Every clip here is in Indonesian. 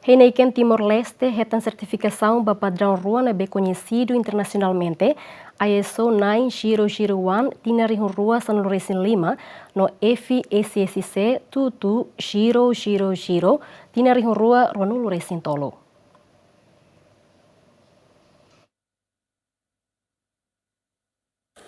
Heineken Timor-Leste retan certificação para padrão Rua bem conhecido internacionalmente, ISO 9001 tinari Rua San Lorenzo Lima no FSSC 22000 tinari Rua Rua Lorenzo Tolo.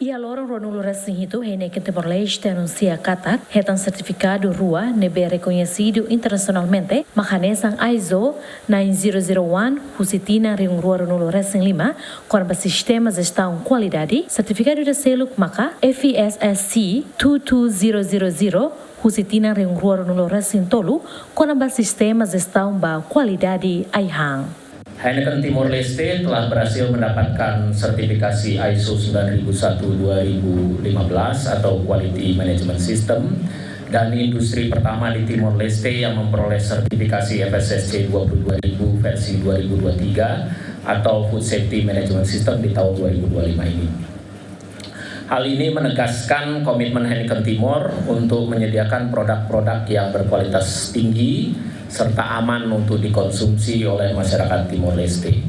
E a loro Ronaldo Racinhito, Heineken Timor-Leste anuncia kata retan certificado Rua nebe reconhecido internacionalmente, mahanesang ISO 9001 husitina ring Rua Ronaldo Racing Lima, com sistemas estão qualidade, certificado de selo maka FSSC 22000 husitina ring Rua Ronaldo Racing Tolu, com sistemas estão ba qualidade aihang. Heineken Timor-Leste telah berhasil mendapatkan sertifikasi ISO 9001-2015 atau Quality Management System dan industri pertama di Timor-Leste yang memperoleh sertifikasi FSSC 22000 versi 2023 atau Food Safety Management System di tahun 2025 ini. Hal ini menegaskan komitmen Heineken Timor untuk menyediakan produk-produk yang berkualitas tinggi serta aman untuk dikonsumsi oleh masyarakat Timor-Leste.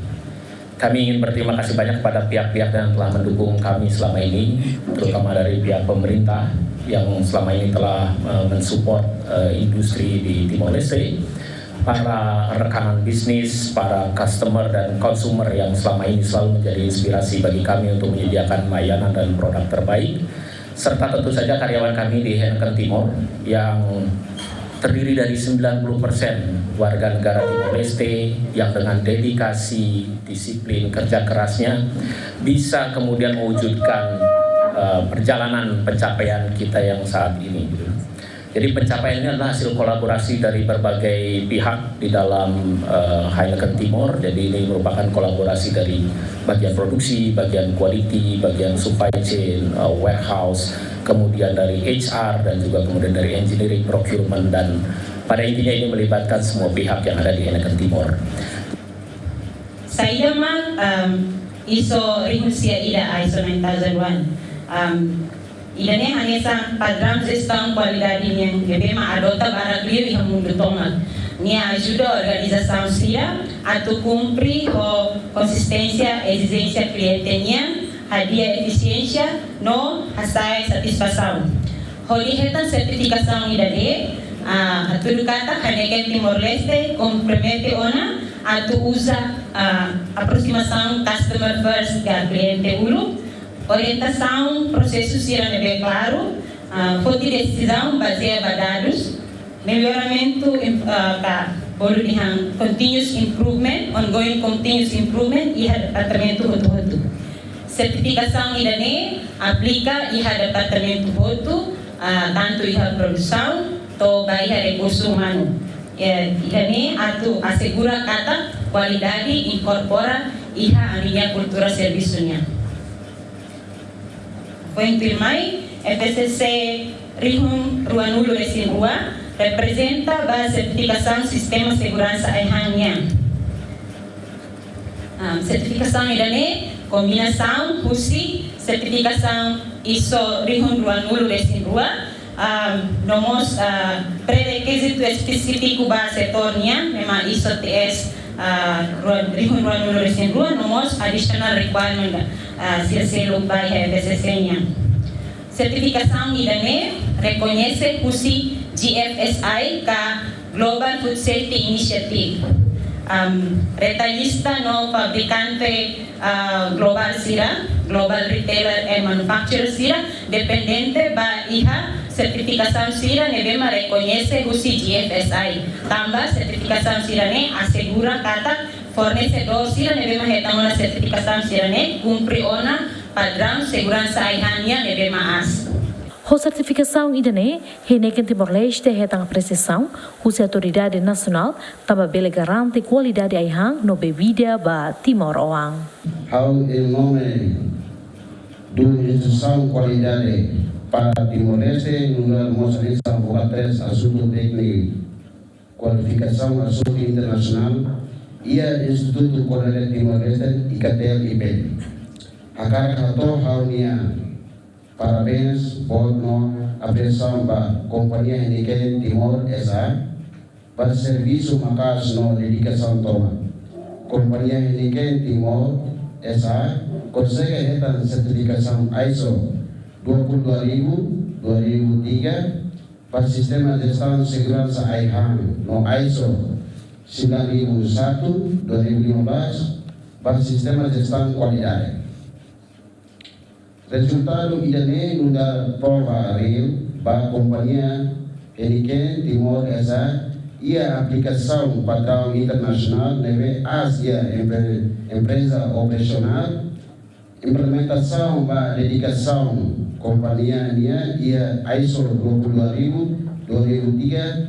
Kami ingin berterima kasih banyak kepada pihak-pihak yang telah mendukung kami selama ini, terutama dari pihak pemerintah yang selama ini telah mensupport industri di Timor-Leste, para rekanan bisnis, para customer dan consumer yang selama ini selalu menjadi inspirasi bagi kami untuk menyediakan layanan dan produk terbaik, serta tentu saja karyawan kami di Heineken Timor yang terdiri dari 90% warga negara Timor-Leste yang dengan dedikasi, disiplin, kerja kerasnya bisa kemudian mewujudkan perjalanan pencapaian kita yang saat ini. Jadi pencapaian ini adalah hasil kolaborasi dari berbagai pihak di dalam Heineken Timor. Jadi ini merupakan kolaborasi dari bagian produksi, bagian quality, bagian supply chain, warehouse, kemudian dari HR dan juga kemudian dari engineering, procurement, dan pada intinya ini melibatkan semua pihak yang ada di Heineken Timor. Saya ISO Rihusia Ida ISO 9001. Ida ne hanesa padrão gestão qualidade yang bebema adota para clear yang mundo tonga. Nia ajuda a organização sia a tu cumprir a consistência, exigência clientelinha, hadia eficiência, no hasai satisfação. Holi retan certificação ida de a tu kata Heineken Timor-Leste compromete ona a tu usa aproximação customer first ga cliente ulu. Orientação, processo será bem claro, fonte de decisão baseada em dados, melhoramento bolo de continuous improvement, ongoing continuous improvement e departamento roto. Certificação IDANE aplica e departamento roto, tanto e produção, to baia recurso humano. IDANE assegura kata qualidade incorpora e a minha cultura serviçonya. Poin Pilmai, FSC Rihun Ruanulo Resin Rua, representa a certificação Sistema Segurança Aihangnya. Certificação IDANE, combinação, PUSI, certificação ISO Rihun Ruanulo Resin Rua, nomos pré-requisito específico para setornya, memang ISO TS Rihun Ruanulo Resin Rua, nomos additional requirement selo by FSSC-nya. Certificação IDANE reconhece PUSI GFSI ka Global Food Safety Initiative. Retallista no fabricante global sira, global retailer and manufacturer sira, dependente ba iha certificação sira nebema reconhece PUSI GFSI. Tambah certificação sira ne assegura kata fornecedor sira nebema hetangona certificação sira ne cumpre ona padrão segurança aihangnya nebema as. A certificação IDANE, Heineken Timor-Leste retang precisão, usa autoridade nacional, também garante qualidade aihang no bebida ba Timor-Oang. How em nome do instituição qualidade para Timor-Leste, numa moçada vocates assunto técnico, qualificação assunto internacional, ia Instituto Qualidade Timor-Leste IKTL-IP. Akar kato haunia parabéns por no apreensão da Companhia Heineken Timor SA para serviço macas no dedicação toma. Companhia Heineken Timor SA consegue esta certificação ISO 22000-2003 para sistema de gestão de segurança IHAM no ISO 9001-2015 para sistema de gestão de qualidade. Resultado idane nunda prova real para a companhia Heineken Timor SA e a aplicação padrão internacional neve Ásia empresa operacional, implementação para dedicação companhia NIA e a ISO 22000-2003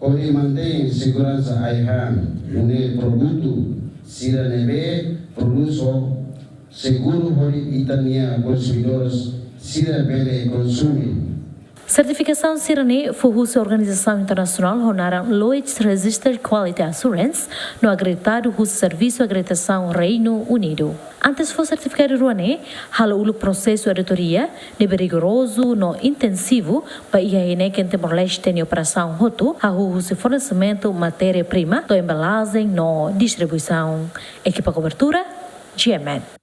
onde mantém segurança IHAM no produto sira neve produz seguro onde itania consumidores sira bele consumir. Certificação Sirane foi a organização internacional honoraram Lloyd's Registered Quality Assurance no acreditado do Serviço de Acreditação Reino Unido. Antes foi certificado Ruane, halo o processo de auditoria de rigoroso no intensivo para a Heineken Timor-Leste em operação roto a o fornecimento matéria-prima do embalagem no distribuição. Equipa cobertura, GMN.